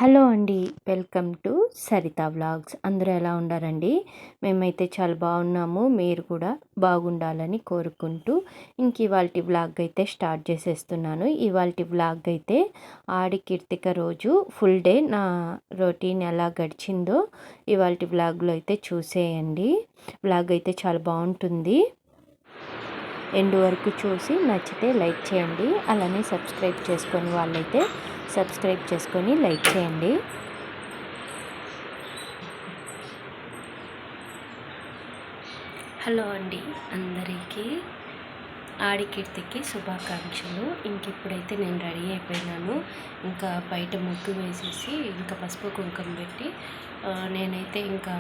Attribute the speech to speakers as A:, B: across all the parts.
A: Hello అండి. Welcome to Saritha vlogs. అందరూ ఎలా ఉన్నారండి? మేమైతే చాలా బాగున్నాము. మీరు కూడా బాగుండాలని కోరుకుంటూ ఇవాల్టి వ్లాగ్ అయితే స్టార్ట్ చేసేస్తున్నాను. ఇవాల్టి వ్లాగ్ అయితే ఆడి కీర్తిక రోజు ఫుల్ డే నా రొటీన్ ఎలా గడిచిందో ఇవాల్టి వ్లాగ్లో అయితే చూసేయండి. వ్లాగ్ అయితే చాలా బాగుంటుంది. ఎండ్ వరకు చూసి నచ్చితే లైక్ చేయండి. అలానే సబ్స్క్రైబ్ చేసుకొని వాళ్ళైతే సబ్స్క్రైబ్ చేసుకొని లైక్ చేయండి. హలో అండి అందరికీ. ఆడికీర్తికి శుభాకాంక్షలు. ఇప్పుడైతే నేను రెడీ అయిపోయినాను. ఇంకా బయట ముగ్గు వేసేసి ఇంకా పసుపు కుంకుమ పెట్టి నేనైతే ఇంకా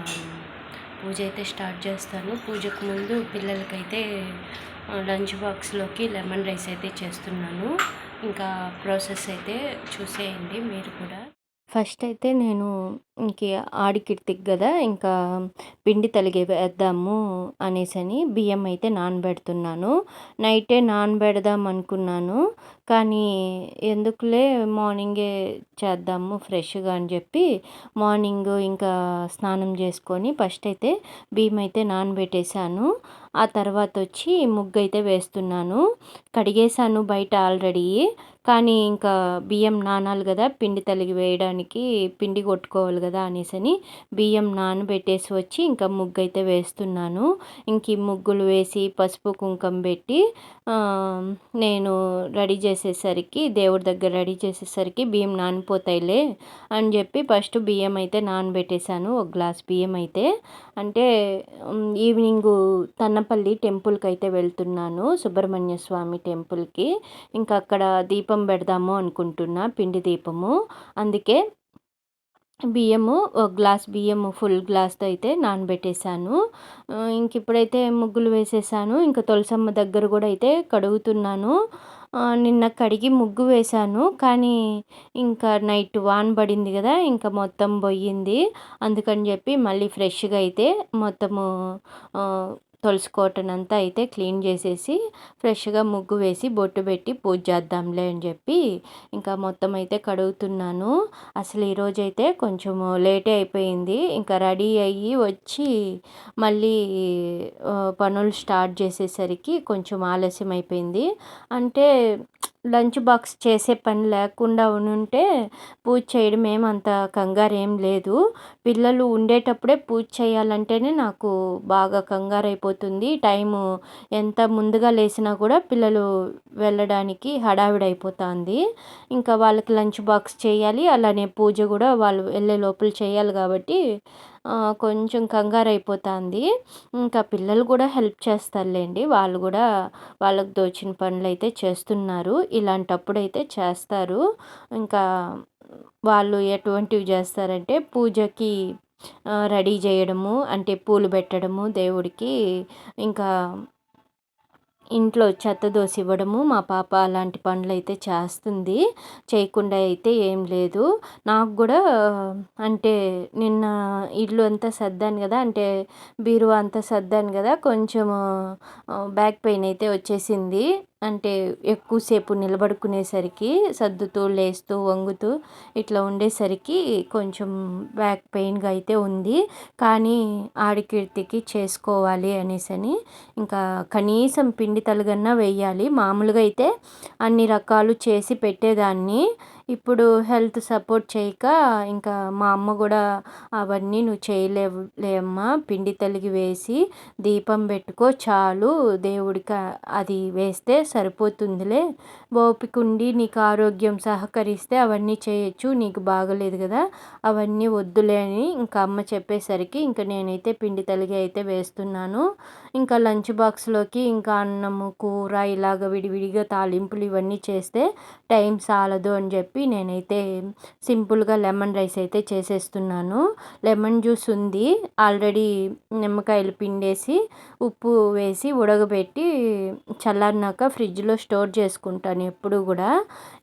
A: పూజ అయితే స్టార్ట్ చేస్తాను. పూజకు ముందు పిల్లలకైతే లంచ్ బాక్స్లోకి లెమన్ రైస్ అయితే చేస్తున్నాను. ఇంకా ప్రాసెస్ అయితే చూసేయండి మీరు కూడా. ఫస్ట్ అయితే నేను ఆడికిర్తికి కదా ఇంకా పిండి తలిగే వేద్దాము అనేసని బియ్యం అయితే నానబెడుతున్నాను. నైటే నానబెడదాం అనుకున్నాను, కానీ ఎందుకులే మార్నింగే చేద్దాము ఫ్రెష్గా అని చెప్పి మార్నింగ్ ఇంకా స్నానం చేసుకొని ఫస్ట్ అయితే బియ్యం అయితే నానబెట్టేశాను. ఆ తర్వాత వచ్చి ముగ్గు అయితే వేస్తున్నాను. కడిగేశాను బయట ఆల్రెడీ, కానీ ఇంకా బియ్యం నానాలి కదా పిండి తలిగి వేయడానికి, పిండి కొట్టుకోవాలి కదా అనేసని బియ్యం నానబెట్టేసి వచ్చి ఇంకా ముగ్గు అయితే వేస్తున్నాను. ఈ ముగ్గులు వేసి పసుపు కుంకుమ పెట్టి నేను రెడీ చేసేసరికి, దేవుడి దగ్గర రెడీ చేసేసరికి బియ్యం నానిపోతాయిలే అని చెప్పి ఫస్ట్ బియ్యం అయితే నానబెట్టేశాను. ఒక గ్లాస్ బియ్యం అయితే. అంటే ఈవినింగు తన్నపల్లి టెంపుల్కి అయితే వెళ్తున్నాను, సుబ్రహ్మణ్య స్వామి టెంపుల్కి. ఇంకా అక్కడ దీపం పెడదాము అనుకుంటున్నా, పిండి దీపము. అందుకే బియ్యము ఒక గ్లాస్ బియ్యము ఫుల్ గ్లాస్తో అయితే నానబెట్టేశాను. ఇప్పుడైతే ముగ్గులు వేసేసాను. ఇంకా తులసమ్మ దగ్గర కూడా అయితే కడుగుతున్నాను. నిన్న కడిగి ముగ్గు వేశాను, కానీ ఇంకా నైట్ వాన పడింది కదా, ఇంకా మొత్తం పోయింది. అందుకని చెప్పి మళ్ళీ ఫ్రెష్గా అయితే మొత్తము తులసి కోటనంతా అయితే క్లీన్ చేసేసి ఫ్రెష్గా ముగ్గు వేసి బొట్టు పెట్టి పూజ చేద్దాంలే అని చెప్పి ఇంకా మొత్తం అయితే కడుగుతున్నాను. అసలు ఈరోజైతే కొంచెం లేటే అయిపోయింది. ఇంకా రెడీ అయ్యి వచ్చి మళ్ళీ పనులు స్టార్ట్ చేసేసరికి కొంచెం ఆలస్యం అయిపోయింది. అంటే లంచ్ బాక్స్ చేసే పని లేకుండా ఉంటే పూజ చేయడం ఏమంత కంగారు ఏం లేదు. పిల్లలు ఉండేటప్పుడే పూజ చేయాలంటేనే నాకు బాగా కంగారు అయిపోతుంది. టైము ఎంత ముందుగా లేసినా కూడా పిల్లలు వెళ్ళడానికి హడావిడి అయిపోతుంది. ఇంకా వాళ్ళకి లంచ్ బాక్స్ చేయాలి, అలానే పూజ కూడా వాళ్ళు వెళ్ళే లోపల చేయాలి కాబట్టి కొంచెం కంగారు అయిపోతుంది. ఇంకా పిల్లలు కూడా హెల్ప్ చేస్తారులేండి, వాళ్ళు కూడా వాళ్ళకు తోచిన పనులు అయితే చేస్తున్నారు. ఇలాంటప్పుడు అయితే చేస్తారు. ఇంకా వాళ్ళు ఎటువంటివి చేస్తారంటే పూజకి రెడీ చేయడము, అంటే పూలు పెట్టడము దేవుడికి, ఇంకా ఇంట్లో చెత్త దోసి ఇవ్వడము. మా పాప అలాంటి పనులు అయితే చేస్తుంది, చేయకుండా అయితే ఏం లేదు. నాకు కూడా అంటే నిన్న ఇల్లు అంతా సర్దాను కదా, అంటే బీరువా అంతా సర్దాను కదా, కొంచెం బ్యాక్ పెయిన్ అయితే వచ్చేసింది. అంటే ఎక్కువసేపు నిలబడుకునేసరికి సర్దుతూ లేస్తూ వంగుతూ ఇట్లా ఉండేసరికి కొంచెం బ్యాక్ పెయిన్గా అయితే ఉంది. కానీ ఆడికీర్తికి చేసుకోవాలి అనేసని ఇంకా కనీసం పిండి తలుగన్నా వేయాలి. మామూలుగా అయితే అన్ని రకాలు చేసి పెట్టేదాన్ని. ఇప్పుడు హెల్త్ సపోర్ట్ చేయక ఇంకా మా అమ్మ కూడా అవన్నీ నువ్వు చేయలేవులే అమ్మా, పిండి తలిగి వేసి దీపం పెట్టుకో చాలు, దేవుడికి అది వేస్తే సరిపోతుందిలే, ఓపిక ఉండి నీకు ఆరోగ్యం సహకరిస్తే అవన్నీ చేయొచ్చు, నీకు బాగలేదు కదా, అవన్నీ వద్దులే అని ఇంకా అమ్మ చెప్పేసరికి ఇంకా నేనైతే పిండి తలిగి అయితే వేస్తున్నాను. ఇంకా లంచ్ బాక్స్లోకి ఇంకా అన్నము కూర ఇలాగ విడివిడిగా తాలింపులు ఇవన్నీ చేస్తే టైం సాలదు అని చెప్పి నేనైతే సింపుల్గా లెమన్ రైస్ అయితే చేసేస్తున్నాను. లెమన్ జ్యూస్ ఉంది ఆల్రెడీ, నిమ్మకాయలు పిండేసి ఉప్పు వేసి ఉడకబెట్టి చల్లారినాక ఫ్రిడ్జ్లో స్టోర్ చేసుకుంటాను ఎప్పుడు కూడా.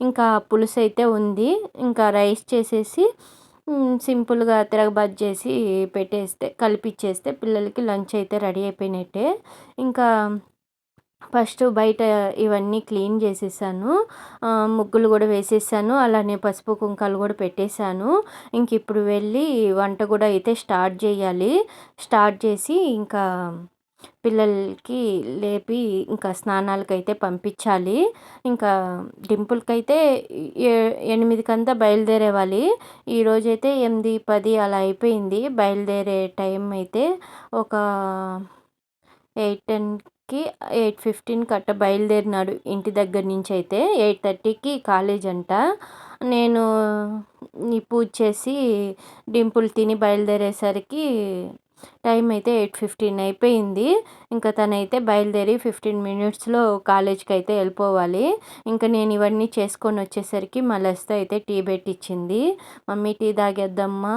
A: ఇంకా పులుసు అయితే ఉంది. ఇంకా రైస్ చేసేసి సింపుల్గా తిరగబాతు చేసి పెట్టేస్తే కలిపిచ్చేస్తే పిల్లలకి లంచ్ అయితే రెడీ అయిపోయినట్టే. ఇంకా ఫస్ట్ బయట ఇవన్నీ క్లీన్ చేసేసాను. ముగ్గులు కూడా వేసేసాను. అలానే పసుపు కుంకాలు కూడా పెట్టేశాను. ఇంక ఇప్పుడు వెళ్ళి వంట కూడా అయితే స్టార్ట్ చేయాలి. స్టార్ట్ చేసి ఇంకా పిల్లలకి లేపి ఇంకా స్నానాలకైతే పంపించాలి. ఇంకా డింపుల్‌కైతే ఎ 8కంతా బయలుదేరేవాలి. ఈరోజైతే 8, 10 అలా అయిపోయింది. బయలుదేరే టైం అయితే ఒక 8:10కి 8:15కి అట్ట బయలుదేరినాడు ఇంటి దగ్గర నుంచయితే. 8:30కి కాలేజ్ అంట. నేను ఈ పూజ చేసి డింపుల్ తిని బయలుదేరేసరికి టైం అయితే 8:15 అయిపోయింది. ఇంకా తనైతే బయలుదేరి 15 మినిట్స్‌లో కాలేజ్‌కైతే వెళ్ళిపోవాలి. ఇంకా నేను ఇవన్నీ చేసుకొని వచ్చేసరికి మా లసిత అయితే టీ పెట్టిచ్చింది. "మమ్మీ టీ తాగేద్దమ్మా,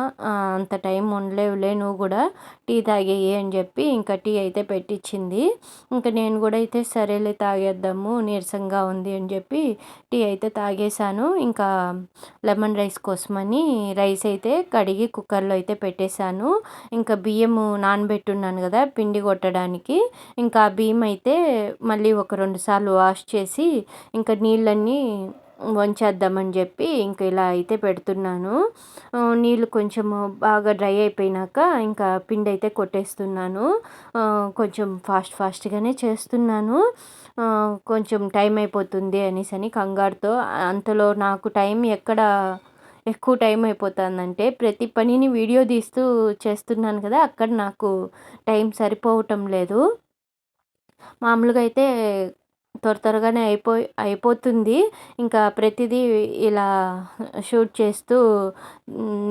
A: అంత టైం ఉండలేవులే నువ్వు కూడా టీ తాగేయి" అని చెప్పి ఇంకా టీ అయితే పెట్టిచ్చింది. ఇంకా నేను కూడా అయితే సరేలే తాగేద్దాము, నీరసంగా ఉంది అని చెప్పి టీ అయితే తాగేశాను. ఇంకా లెమన్ రైస్ కోసమని రైస్ అయితే కడిగి కుక్కర్‌లో అయితే పెట్టేశాను. ఇంకా బియ్యము నానబెట్టున్నాను కదా పిండి కొట్టడానికి. ఇంకా ఆ బియ్యం అయితే మళ్ళీ ఒక 2 సార్లు వాష్ చేసి ఇంకా నీళ్ళన్నీ వంచేద్దామని చెప్పి ఇంక ఇలా అయితే పెడుతున్నాను. నీళ్ళు కొంచెము బాగా డ్రై అయిపోయినాక ఇంకా పిండి అయితే కొట్టేస్తున్నాను. కొంచెం ఫాస్ట్‌గానే చేస్తున్నాను. కొంచెం టైం అయిపోతుంది అనేసని కంగారుతో. అంతలో నాకు టైం ఎక్కడ ఎక్కువ టైం అయిపోతుందంటే ప్రతి పనిని వీడియో తీస్తూ చేస్తున్నాను కదా! అక్కడ నాకు టైం సరిపోవటం లేదు. మామూలుగా అయితే త్వరగానే అయిపోతుంది. ఇంకా ప్రతిదీ ఇలా షూట్ చేస్తూ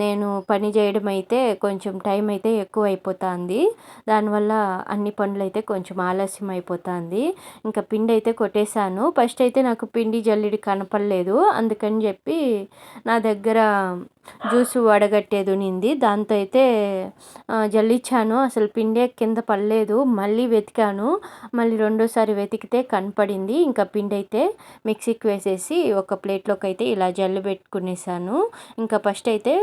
A: నేను పని చేయడం అయితే కొంచెం టైం అయితే ఎక్కువ అయిపోతుంది. దానివల్ల అన్ని పనులైతే కొంచెం ఆలస్యం అయిపోతుంది. ఇంకా పిండి అయితే కొట్టేశాను. ఫస్ట్ అయితే నాకు పిండి జల్లెడ కనపడలేదు. అందుకని చెప్పి నా దగ్గర జ్యూసు వడగట్టేది ఉన్నింది. దాంతో అయితే జల్లిచ్చాను. అసలు పిండే కింద పడలేదు. మళ్ళీ వెతికాను. మళ్ళీ రెండోసారి వెతికితే కనపడింది. ఇంకా పిండి అయితే మిక్సీకి వేసేసి ఒక ప్లేట్లోకి అయితే ఇలా జల్లి పెట్టుకునేసాను. ఇంకా ఫస్ట్ అయితే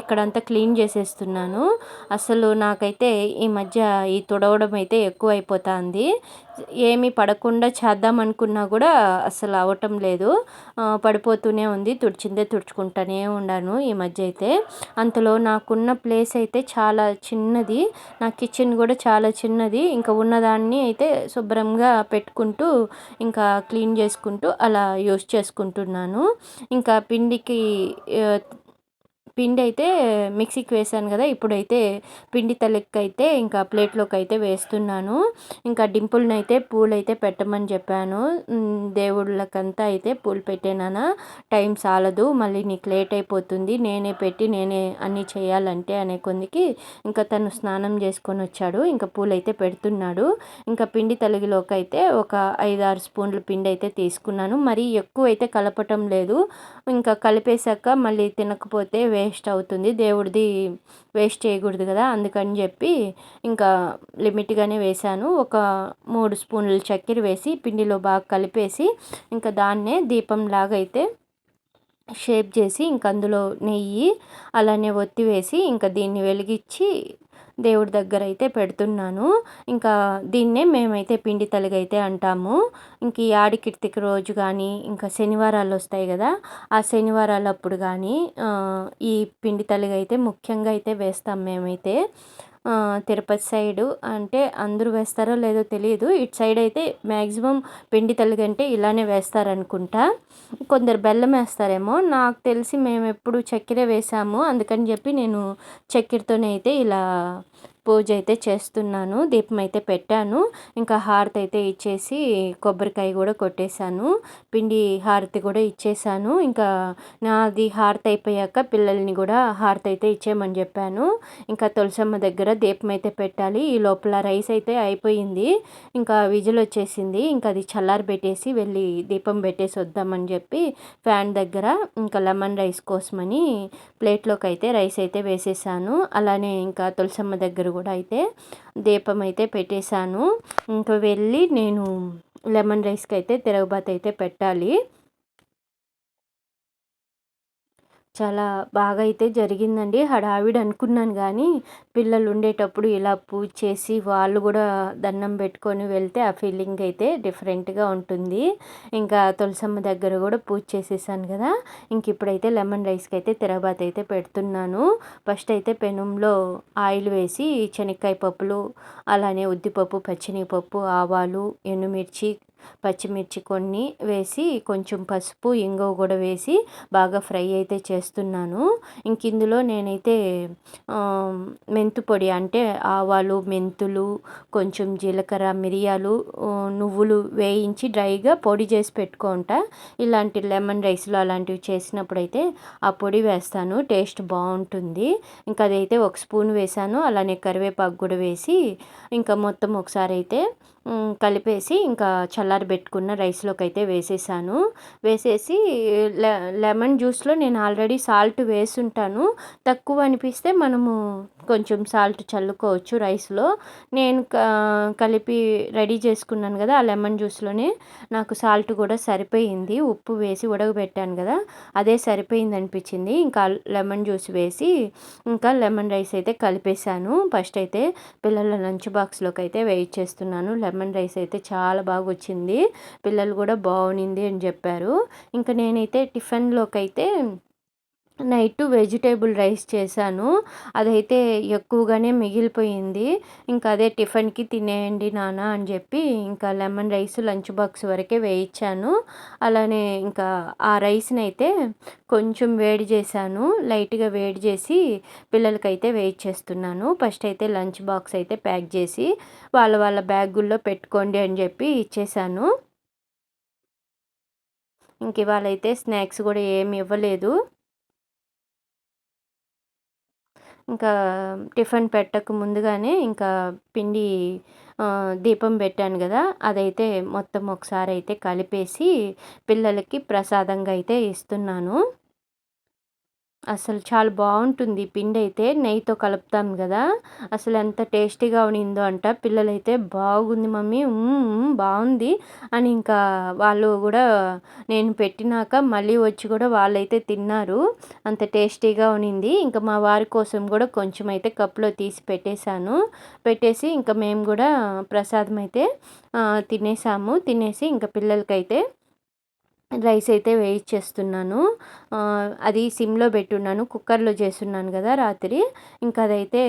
A: ఇక్కడంతా క్లీన్ చేసేస్తున్నాను. అసలు నాకైతే ఈ మధ్య ఈ తుడవడం అయితే ఎక్కువ అయిపోతుంది. ఏమీ పడకుండా చేద్దాం అనుకున్నా కూడా అసలు అవ్వటం లేదు. పడిపోతూనే ఉంది. తుడిచిందే తుడుచుకుంటానే ఉన్నాను ఈ మధ్య అయితే. అంతలో నాకున్న ప్లేస్ అయితే చాలా చిన్నది. నా కిచెన్ కూడా చాలా చిన్నది. ఇంకా ఉన్నదాన్ని అయితే శుభ్రంగా పెట్టుకుంటూ ఇంకా క్లీన్ చేసుకుంటూ అలా యూస్ చేసుకుంటున్నాను. ఇంకా పిండి అయితే మిక్సీకి వేసాను కదా! ఇప్పుడైతే పిండి తలెక్కైతే ఇంకా ప్లేట్లోకి అయితే వేస్తున్నాను. ఇంకా డింపుల్‌ని అయితే పూలైతే పెట్టమని చెప్పాను. దేవుళ్ళకంతా అయితే పూలు పెట్టే నాన్న, టైం సాలదు, మళ్ళీ నీకు లేట్ అయిపోతుంది, నేనే పెట్టి నేనే అన్నీ చేయాలంటే అనే కొందికి ఇంకా తను స్నానం చేసుకొని వచ్చాడు. ఇంకా పూలైతే పెడుతున్నాడు. ఇంకా పిండి తలిగిలోకి అయితే ఒక 5, 6 స్పూన్లు పిండి అయితే తీసుకున్నాను. మరీ ఎక్కువ అయితే కలపటం లేదు. ఇంకా కలిపేశాక మళ్ళీ తినకపోతే వేస్ట్ అవుతుంది. దేవుడిది వేస్ట్ చేయకూడదు కదా! అందుకని చెప్పి ఇంకా లిమిట్‌గానే వేశాను. ఒక 3 స్పూన్లు చక్కెర వేసి పిండిలో బాగా కలిపేసి ఇంకా దాన్నే దీపంలాగా అయితే షేప్ చేసి ఇంక అందులో నెయ్యి అలానే ఒత్తి వేసి ఇంకా దీన్ని వెలిగించి దేవుడి దగ్గర అయితే పెడుతున్నాను. ఇంకా దీన్నే మేమైతే పిండి తలిగైతే అంటాము. ఇంక ఈ ఆడికిర్తిక రోజు కానీ ఇంకా శనివారాలు వస్తాయి కదా! ఆ శనివారాలప్పుడు కానీ ఈ పిండి తలిగైతే ముఖ్యంగా అయితే వేస్తాం మేమైతే. తిరుపతి సైడు అంటే అందరూ వేస్తారో లేదో తెలియదు. ఇటు సైడ్ అయితే మ్యాక్సిమం పిండి తలిగంటే ఇలానే వేస్తారనుకుంటా. కొందరు బెల్లం వేస్తారేమో. నాకు తెలిసి మేమెప్పుడు చక్కెరే వేసాము. అందుకని చెప్పి నేను చక్కెరతోనే అయితే ఇలా పూజ అయితే చేస్తున్నాను. దీపం అయితే పెట్టాను. ఇంకా హారతి అయితే ఇచ్చేసి కొబ్బరికాయ కూడా కొట్టేశాను. పిండి హారతి కూడా ఇచ్చేసాను. ఇంకా నాది హారతి అయిపోయాక పిల్లల్ని కూడా హారతి అయితే ఇచ్చేయమని చెప్పాను. ఇంకా తులసమ్మ దగ్గర దీపం అయితే పెట్టాలి. ఈ లోపల రైస్ అయితే అయిపోయింది. ఇంకా విజిల్ వచ్చేసింది. ఇంకా అది చల్లారబెట్టేసి వెళ్ళి దీపం పెట్టేసి వద్దామని చెప్పి ఫ్యాన్ దగ్గర ఇంకా లెమన్ రైస్ కోసమని ప్లేట్లోకి అయితే రైస్ అయితే వేసేసాను. అలానే ఇంకా తులసమ్మ దగ్గర కూడా అయితే దీపం అయితే పెట్టేశాను. ఇంకా వెళ్ళి నేను లెమన్ రైస్కి అయితే తిరగబాతు అయితే పెట్టాలి. చాలా బాగా అయితే జరిగిందండి. హడావిడి అనుకున్నాను గానీ, పిల్లలు ఉండేటప్పుడు ఇలా పూజ చేసి, వాళ్ళు గూడా దండం బెట్టుకొని వెళ్తే, ఆ ఫీలింగ్ అయితే డిఫరెంట్‌గా ఉంటుంది. ఇంకా తులసమ్మ దగ్గర గూడా పూజ చేసేసాను గదా! ఇంకిప్పుడైతే లెమన్ రైస్‌కైతే తిరగబాతయితే పెడుతున్నాను. ఫస్ట్ అయితే పెనంలో ఆయిల్ వేసి, శనక్కాయ పప్పులు, అలానే ఉద్దిపప్పు, పచ్చెనగపప్పు, ఆవాలు, ఎండుమిర్చి, పచ్చిమిర్చి కొన్ని వేసి, కొంచెం పసుపు, ఇంగువ గూడా వేసి బాగా ఫ్రై అయితే చేస్తున్నాను. ఇందులో నేనైతే మెంతు పొడి అంటే ఆవాలు, మెంతులు, కొంచెం జీలకర్ర, మిరియాలు, నువ్వులు వేయించి డ్రైగా పొడి చేసి పెట్టుకుంటా. ఇలాంటి లెమన్ రైస్‌లో అలాంటివి చేసినప్పుడైతే ఆ పొడి వేస్తాను. టేస్ట్ బావుంటుంది. ఇంకా అదైతే ఒక స్పూన్ వేశాను. అలానే కరివేపాకు గూడా వేసి ఇంకా మొత్తం ఒకసారి అయితే కలిపేసి ఇంకా చల్లారబెట్టుకున్న రైస్‌లోకైతే వేసేసాను. వేసేసి లె లెమన్ జ్యూస్‌లో నేను ఆల్రెడీ సాల్ట్ వేసుంటాను. తక్కువ అనిపిస్తే మనము కొంచెం సాల్ట్ చల్లుకోవచ్చు రైస్‌లో. నేను కలిపి రెడీ చేసుకున్నాను గదా! ఆ లెమన్ జ్యూస్‌లోనే నాకు సాల్ట్ గూడా సరిపోయింది. ఉప్పు వేసి ఉడకబెట్టాను గదా! అదే సరిపోయిందనిపించింది. ఇంకా లెమన్ జ్యూస్ వేసి ఇంకా లెమన్ రైస్ అయితే కలిపేసాను. ఫస్ట్ అయితే పిల్లల లంచ్ బాక్స్‌లోకి అయితే వేయిచ్చేస్తున్నాను. లెమన్ రైస్ అయితే చాలా బాగొచ్చింది. పిల్లలు గూడా బావునింది అని జెప్పారు. ఇంక నేనైతే టిఫిన్‌లోకైతే నైటు వెజిటేబుల్ రైస్ చేశాను. అదైతే ఎక్కువగానే మిగిలిపోయింది. ఇంకా అదే టిఫిన్‌కి తినేయండి నాన్న అని జెప్పి ఇంకా లెమన్ రైస్ లంచ్ బాక్స్ వరకే వేయిచ్చాను. అలానే ఇంకా ఆ రైస్‌నైతే కొంచెం వేడి చేశాను. లైట్‌గా వేడి చేసి పిల్లలకైతే వేయిచ్చేస్తున్నాను. ఫస్ట్ అయితే లంచ్ బాక్స్ అయితే ప్యాక్ చేసి వాళ్ళ వాళ్ళ బ్యాగుల్లో పెట్టుకోండి అని జెప్పి ఇచ్చేశాను. ఇవాళైతే స్నాక్స్ గూడా ఏమి ఇవ్వలేదు. ఇంకా టిఫిన్ పెట్టక ముందుగానే ఇంకా పిండి దీపం పెట్టాను గదా! అదైతే మొత్తం ఒకసారయితే కలిపేసి పిల్లలకి ప్రసాదంగా అయితే ఇస్తున్నాను. అసలు చాలా బావుంటుంది పిండైతే. నెయ్యితో కలుపుతాం గదా! అసలెంత టేస్టీగా ఉండిందో అంట. పిల్లలైతే బాగుంది మమ్మీ బావుంది అని ఇంకా వాళ్ళు గూడా నేను పెట్టినాక మళ్ళీ వచ్చి గూడా వాళ్ళైతే తిన్నారు. అంత టేస్టీగా ఉండింది. ఇంకా మా వారి కోసం గూడా కొంచెం అయితే కప్‌లో తీసి పెట్టేశాను. పెట్టేసి ఇంకా మేము గూడా ప్రసాదం అయితే తినేసాము. తినేసి ఇంకా పిల్లలకైతే రైస్ అయితే వేయిచ్చేస్తున్నాను. అది సిమ్‌లో పెట్టున్నాను. కుక్కర్‌లో చేసున్నాను గదా రాత్రి. ఇంకా అదైతే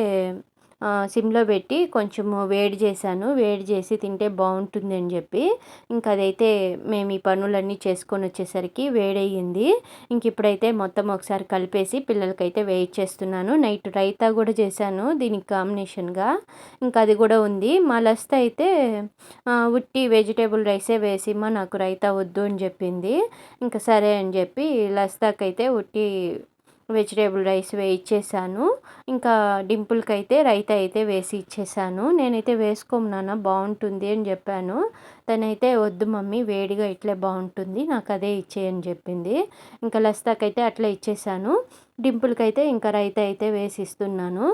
A: సిమ్‌లో పెట్టి కొంచెము వేడి చేశాను. వేడి చేసి తింటే బావుంటుందని జెప్పి, ఇంకా అదైతే మేము ఈ పనులన్నీ చేసుకొనొచ్చేసరికి వేడయ్యింది. ఇప్పుడైతే మొత్తం ఒకసారి కలిపేసి పిల్లలకైతే వేయిచ్చేస్తున్నాను. నైట్ రైతా గూడా చేశాను దీనికి కాంబినేషన్‌గా. ఇంకా అది గూడా ఉంది. మా లస్త అయితే ఉట్టి వెజిటేబుల్ రైసే వేసిమ్మా నాకు రైతా వద్దు అని జెప్పింది. ఇంకా సరే అని జెప్పి లస్తాకైతే ఉట్టి వెజిటేబుల్ రైస్ వేయిచ్చేసాను. ఇంకా డింపుల్‌కైతే రైతా అయితే వేసి ఇచ్చేసాను. నేనైతే వేసుకోము నాన్న బావుంటుంది అని జెప్పాను. తనైతే వద్దు మమ్మీ వేడిగా ఇట్లే బావుంటుంది. నాకదే ఇచ్చేయి అని జెప్పింది. ఇంకా లస్తాకైతే అట్లే ఇచ్చేసాను. డింపుల్‌కైతే ఇంకా రైతా అయితే వేసి ఇస్తున్నాను.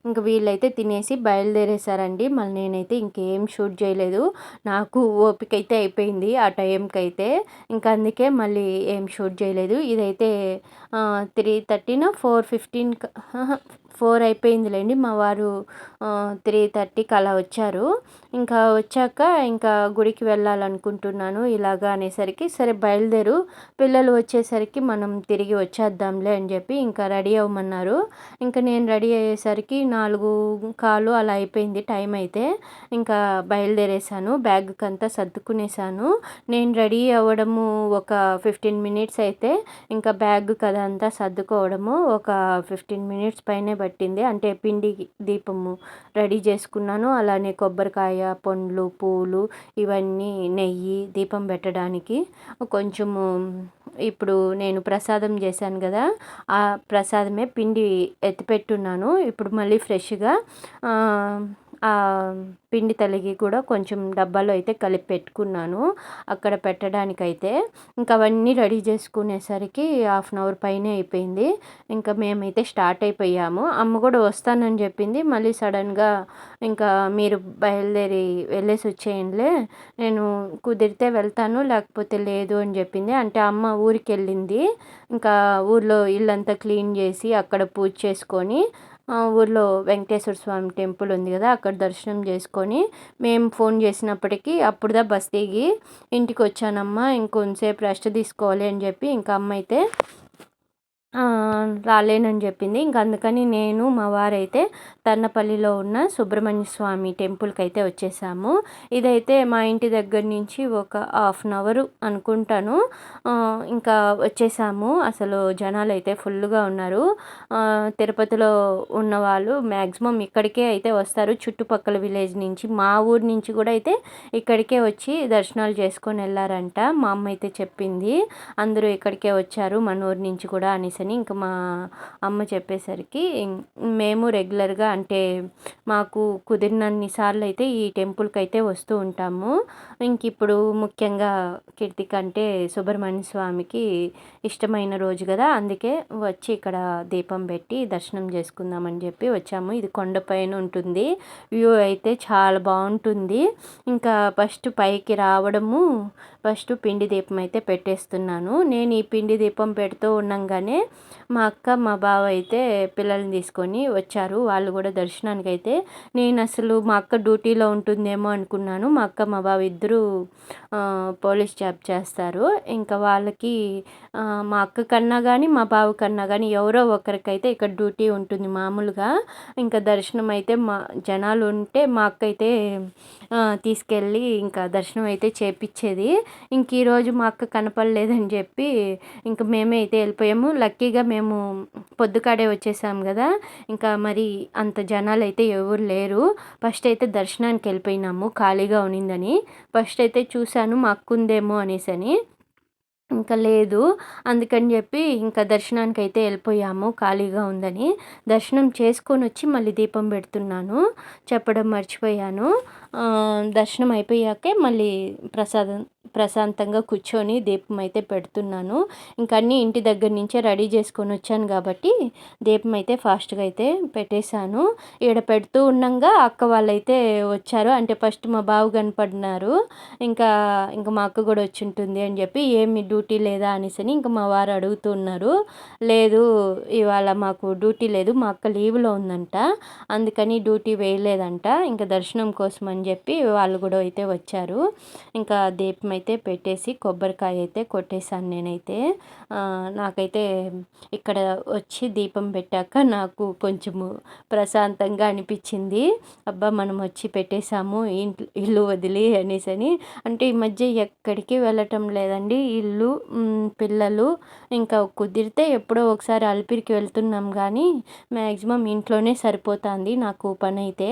A: ఇంక వీళ్ళైతే తినేసి బయలుదేరేసారండి. మళ్ళీ నేనైతే ఇంకేం షూట్ చేయలేదు. నాకు ఓపికైతే అయిపోయింది ఆ టైంకైతే. అందుకే మళ్ళీ ఏం షూట్ చేయలేదు. ఇదైతే 3:30నో 4:15 అహా! 4 అయిపోయిందిలెండి. మా వారు 3:30కి అలా వచ్చారు. వచ్చాక గుడికి వెళ్ళాలనుకుంటున్నాను ఇలాగా అనేసరికి, సరే బయలుదేరు పిల్లలు వచ్చేసరికి మనం తిరిగి వచ్చేద్దాంలే అని చెప్పి రెడీ అవ్వమన్నారు. నేను రెడీ అయ్యేసరికి 4:15 అలా అయిపోయింది టైం అయితే. బయలుదేరేసాను. బ్యాగ్‌కంతా సర్దుకునేసాను. నేను రెడీ అవ్వడము ఒక 15 మినిట్స్ అయితే, బ్యాగ్‌కి అదంతా సర్దుకోవడము ఒక 15 మినిట్స్ పైనే పట్టింది. అంటే పిండి దీపము రెడీ చేసుకున్నాను. అలానే కొబ్బరికాయ, పండ్లు, పూలు ఇవన్నీ నెయ్యి దీపం పెట్టడానికి కొంచెము ఇప్పుడు నేను ప్రసాదం చేశాను గదా! ఆ ప్రసాదమే పిండి ఎత్తిపెట్టున్నాను. ఇప్పుడు మళ్ళీ ఫ్రెష్‌గా పిండి తలిగి కూడా కొంచెం డబ్బాలో అయితే కలిపి పెట్టుకున్నాను అక్కడ పెట్టడానికైతే. ఇంకా అవన్నీ రెడీ చేసుకునేసరికి హాఫ్ అన్ అవర్ పైనే అయిపోయింది. ఇంకా మేమైతే స్టార్ట్ అయిపోయాము. అమ్మ కూడా వస్తానని చెప్పింది. మళ్ళీ సడన్గా ఇంకా మీరు బయలుదేరి వెళ్ళేసి వచ్చేయండిలే, నేను కుదిరితే వెళ్తాను లేకపోతే లేదు అని చెప్పింది. అంటే అమ్మ ఊరికి వెళ్ళింది. ఇంకా ఊర్లో ఇల్లంతా క్లీన్ చేసి అక్కడ పూజ చేసుకొని ఊర్లో వెంకటేశ్వర స్వామి టెంపుల్ ఉంది కదా, అక్కడ దర్శనం చేసుకొని మేము ఫోన్ చేసినప్పటికీ అప్పుడుదా బస్ దిగి ఇంటికి వచ్చానమ్మా, ఇంకొంతసేపు రెస్ట్ తీసుకోవాలి అని చెప్పి ఇంకా అమ్మ అయితే రాలేనని చెప్పింది. ఇంక అందుకని నేను మా వారైతే తర్నపల్లిలో ఉన్న సుబ్రహ్మణ్య స్వామి టెంపుల్కి అయితే వచ్చేసాము. ఇదైతే మా ఇంటి దగ్గర నుంచి ఒక హాఫ్ అన్ అవర్ అనుకుంటాను. ఇంకా వచ్చేసాము. అసలు జనాలు అయితే ఫుల్గా ఉన్నారు. తిరుపతిలో ఉన్నవాళ్ళు మ్యాక్సిమం ఇక్కడికే అయితే వస్తారు, చుట్టుపక్కల విలేజ్ నుంచి. మా ఊరు నుంచి కూడా అయితే ఇక్కడికే వచ్చి దర్శనాలు చేసుకొని వెళ్ళారంట. మా అమ్మ అయితే చెప్పింది అందరూ ఇక్కడికే వచ్చారు మన ఊరు నుంచి కూడా అనేసి. ఇంకా మా అమ్మ చెప్పేసరికి మేము రెగ్యులర్గా అంటే మాకు కుదిరినన్ని సార్లు అయితే ఈ టెంపుల్కి అయితే వస్తూ ఉంటాము. ఇంక ఇప్పుడు ముఖ్యంగా కీర్తిక అంటే సుబ్రహ్మణ్య స్వామికి ఇష్టమైన రోజు కదా, అందుకే వచ్చి ఇక్కడ దీపం పెట్టి దర్శనం చేసుకుందామని చెప్పి వచ్చాము. ఇది కొండపైన ఉంటుంది, వ్యూ అయితే చాలా బాగుంటుంది. ఇంకా ఫస్ట్ పైకి రావడము, ఫస్ట్ పిండి దీపం అయితే పెట్టేస్తున్నాను. నేను ఈ పిండి దీపం పెడుతూ ఉండంగానే మా అక్క మా బావ అయితే పిల్లల్ని తీసుకొని వచ్చారు. వాళ్ళు కూడా దర్శనానికి అయితే. నేను అసలు మా అక్క డ్యూటీలో ఉంటుందేమో అనుకున్నాను. మా అక్క మా బావ ఇద్దరు పోలీస్ జాబ్ చేస్తారు. ఇంకా వాళ్ళకి మా అక్క కన్నా కానీ మా బావ కన్నా కానీ ఎవరో ఒకరికైతే ఇక్కడ డ్యూటీ ఉంటుంది మామూలుగా. ఇంకా దర్శనం అయితే మా జనాలు ఉంటే మా అక్క అయితే తీసుకెళ్ళి ఇంకా దర్శనం అయితే చేపించేది. ఇంక ఈరోజు మా అక్క కనపడలేదని చెప్పి ఇంక మేమే అయితే వెళ్ళిపోయాము. లక్కీగా మేము పొద్దుకాడే వచ్చేసాం కదా, ఇంకా మరి అంత జనాలు అయితే ఎవరు లేరు. ఫస్ట్ అయితే దర్శనానికి వెళ్ళిపోయినాము ఖాళీగా ఉన్నిందని. ఫస్ట్ అయితే చూశాను మా అక్క ఉందేమో అనేసని, ఇంకా లేదు. అందుకని చెప్పి ఇంకా దర్శనానికి అయితే వెళ్ళిపోయాము ఖాళీగా ఉందని. దర్శనం చేసుకొని వచ్చి మళ్ళీ దీపం పెడుతున్నాను, చెప్పడం మర్చిపోయాను. దర్శనం అయిపోయాకే మళ్ళీ ప్రశాంతంగా కూర్చొని దీపం అయితే పెడుతున్నాను. ఇంకా అన్నీ ఇంటి దగ్గర నుంచే రెడీ చేసుకొని వచ్చాను కాబట్టి దీపం అయితే ఫాస్ట్గా అయితే పెట్టేశాను. ఈడ పెడుతూ ఉండగా అక్క వాళ్ళైతే వచ్చారు. అంటే ఫస్ట్ మా బావ కనపడినారు. ఇంకా మా అక్క కూడా వచ్చి ఉంటుంది అని చెప్పి ఏమి డ్యూటీ లేదా అనేసి ఇంకా మా వారు అడుగుతున్నారు. లేదు ఇవాళ మాకు డ్యూటీ లేదు, మా అక్క లీవ్లో ఉందంట, అందుకని డ్యూటీ వేయలేదంట. ఇంకా దర్శనం కోసం అని చెప్పి వాళ్ళు కూడా అయితే వచ్చారు. ఇంకా దీపం అయితే పెట్టేసి కొబ్బరికాయ అయితే కొట్టేశాను నేనైతే. నాకైతే ఇక్కడ వచ్చి దీపం పెట్టాక నాకు కొంచెము ప్రశాంతంగా అనిపించింది. అబ్బా మనం వచ్చి పెట్టేశాము ఇల్లు వదిలి అనేసని. అంటే ఈ మధ్య ఎక్కడికి వెళ్ళటం లేదండి. ఇల్లు, పిల్లలు, ఇంకా కుదిరితే ఎప్పుడో ఒకసారి అలిపిరికి వెళ్తున్నాం కానీ మ్యాక్సిమం ఇంట్లోనే సరిపోతుంది నాకు పని అయితే.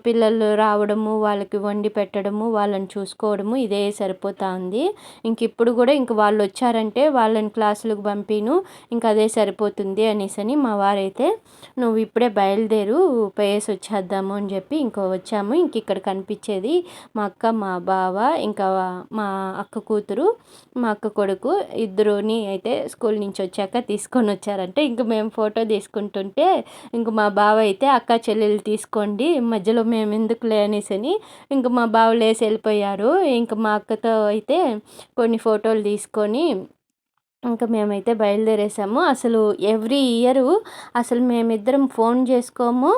A: పిల్లలు రావడము, వాళ్ళకి వండి పెట్టడము, వాళ్ళని చూసుకోవడము ఇదే సరిపోతుంది. ఇంక ఇప్పుడు కూడా ఇంక వాళ్ళు వచ్చారంటే వాళ్ళని క్లాసులకు పంపిను, ఇంకా అదే సరిపోతుంది అనేసని మా వారైతే నువ్వు ఇప్పుడే బయలుదేరు పోయేసి వచ్చేద్దాము అని చెప్పి ఇంకో వచ్చాము. ఇంక ఇక్కడ కనిపించేది మా అక్క మా బావ, ఇంకా మా అక్క కూతురు మా అక్క కొడుకు ఇద్దరుని అయితే స్కూల్ నుంచి వచ్చాక తీసుకొని వచ్చారంటే ఇంక మేము ఫోటో తీసుకుంటుంటే ఇంక మా బావ అయితే అక్క చెల్లెలు తీసుకోండి మధ్యలో మేము ఎందుకులే అనేసని ఇంక మా బావ లేసి వెళ్ళిపోయారు. ఇంక మా అక్కతో అయితే కొన్ని ఫోటోలు తీసుకొని ఇంకా మేమైతే బయలుదేరేసాము. అసలు ఎవ్రీ ఇయరు అసలు మేమిద్దరం ఫోన్ చేసుకోము,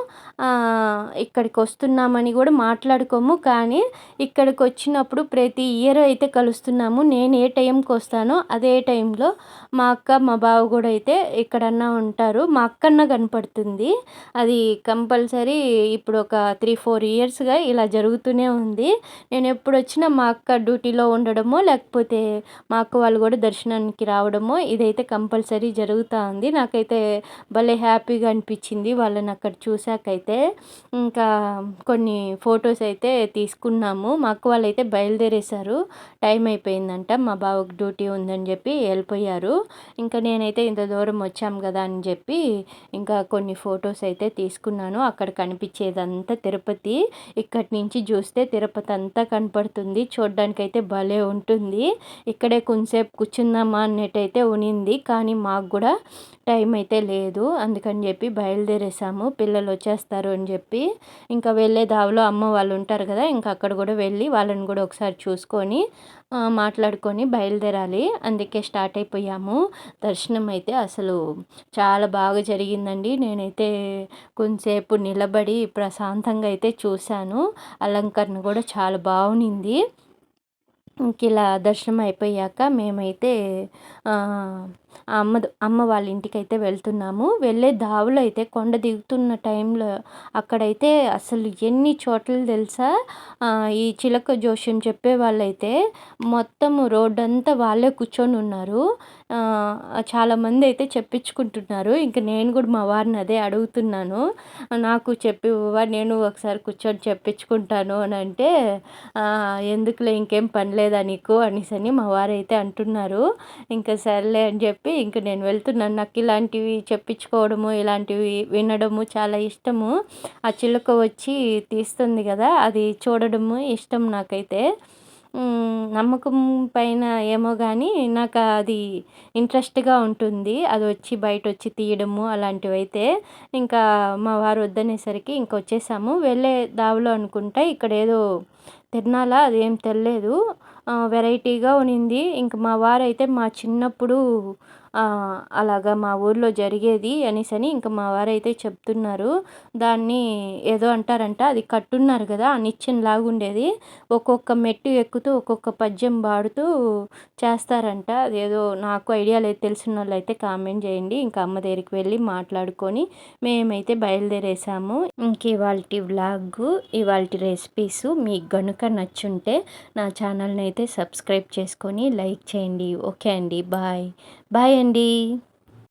A: ఇక్కడికి వస్తున్నామని కూడా మాట్లాడుకోము. కానీ ఇక్కడికి వచ్చినప్పుడు ప్రతి ఇయర్ అయితే కలుస్తున్నాము. నేను ఏ టైంకి వస్తానో అదే టైంలో మా అక్క మా బావ కూడా అయితే ఎక్కడన్నా ఉంటారు. మా అక్కన్న కనపడుతుంది. అది కంపల్సరీ ఇప్పుడు ఒక 3-4 ఇయర్స్గా ఇలా జరుగుతూనే ఉంది. నేను ఎప్పుడు వచ్చినా మా అక్క డ్యూటీలో ఉండడమో లేకపోతే మా అక్క వాళ్ళు కూడా దర్శనానికి రావడం రావడమో ఇదైతే కంపల్సరీ జరుగుతూ ఉంది. నాకైతే భలే హ్యాపీగా అనిపించింది వాళ్ళని అక్కడ చూసాకైతే. ఇంకా కొన్ని ఫొటోస్ అయితే తీసుకున్నాము. మా అక్క వాళ్ళైతే బయలుదేరేశారు, టైం అయిపోయిందంట, మా బావకు డ్యూటీ ఉందని చెప్పి వెళ్ళిపోయారు. ఇంకా నేనైతే ఇంత దూరం వచ్చాం కదా అని చెప్పి ఇంకా కొన్ని ఫొటోస్ అయితే తీసుకున్నాను. అక్కడ కనిపించేదంతా తిరుపతి, ఇక్కడి నుంచి చూస్తే తిరుపతి అంతా కనపడుతుంది. చూడ్డానికైతే భలే ఉంటుంది. ఇక్కడే కొంచెంసేపు కూర్చుందామా అన్నట్టయితే ఉనింది, కానీ మాకు కూడా టైం అయితే లేదు. అందుకని చెప్పి బయలుదేరేసాము, పిల్లలు వచ్చేస్తారు అని చెప్పి. ఇంకా వెళ్ళే దారిలో అమ్మ వాళ్ళు ఉంటారు కదా, ఇంకా అక్కడ కూడా వెళ్ళి వాళ్ళని కూడా ఒకసారి చూసుకొని మాట్లాడుకొని బయలుదేరాలి. అందుకే స్టార్ట్ అయిపోయాము. దర్శనం అయితే అసలు చాలా బాగా జరిగిందండి. నేనైతే కొంచెంసేపు నిలబడి ప్రశాంతంగా అయితే చూశాను. అలంకరణ కూడా చాలా బాగుంది. ఇంక ఇలా దర్శనం అయిపోయాక మేమైతే అమ్మ వాళ్ళ ఇంటికైతే వెళ్తున్నాము. వెళ్ళే దారిలో అయితే కొండ దిగుతున్న టైంలో అక్కడైతే అసలు ఎన్ని చోట్ల తెలుసా, ఈ చిలక జోస్యం చెప్పే వాళ్ళైతే మొత్తం రోడ్డంతా వాళ్ళే కూర్చొని ఉన్నారు. చాలామంది అయితే చెప్పించుకుంటున్నారు. ఇంక నేను కూడా మా వారిని అదే అడుగుతున్నాను, నాకు చెప్పివ్వవా, నేను ఒకసారి కూర్చొని చెప్పించుకుంటాను అని అంటే, ఎందుకులే ఇంకేం పని లేదా నీకు అనేసి మా వారైతే అంటున్నారు. ఇంకా సర్లే అని చెప్పి ఇంక నేను వెళ్తున్నాను. నాకు ఇలాంటివి చెప్పించుకోవడము, ఇలాంటివి వినడము చాలా ఇష్టము. ఆ చిలుక వచ్చి తీస్తుంది కదా, అది చూడడము ఇష్టం నాకైతే. నమ్మకం పైన ఏమో కానీ నాకు అది ఇంట్రెస్ట్గా ఉంటుంది. అది వచ్చి బయట వచ్చి తీయడము అలాంటివైతే. ఇంకా మా వారు వద్దనేసరికి ఇంక వచ్చేసాము. వెళ్ళే దారిలో అనుకుంటా ఇక్కడ ఏదో తిరణాలా అదేం తెలియదు, వెరైటీగా ఉన్నింది. ఇంక మా వారైతే మా చిన్నప్పుడు అలాగా మా ఊర్లో జరిగేది అనేసని ఇంక మా వారైతే చెప్తున్నారు. దాన్ని ఏదో అంటారంట, అది కట్టున్నారు కదా, ఆ నిచ్చెనలాగా ఉండేది, ఒక్కొక్క మెట్టు ఎక్కుతూ ఒక్కొక్క పద్యం పాడుతూ చేస్తారంట. అదేదో నాకు ఐడియా లేదు, తెలిసిన వాళ్ళు అయితే కామెంట్ చేయండి. ఇంకా అమ్మ దగ్గరికి వెళ్ళి మాట్లాడుకొని మేమైతే బయలుదేరేసాము. ఇంక ఇవాల్టి వ్లాగ్, ఇవాల్టి రెసిపీస్ మీకు గనుక నచ్చుంటే నా ఛానల్ని అయితే సబ్స్క్రైబ్ చేసుకొని లైక్ చేయండి. ఓకే అండి, బాయ్ బాయ్ అండి.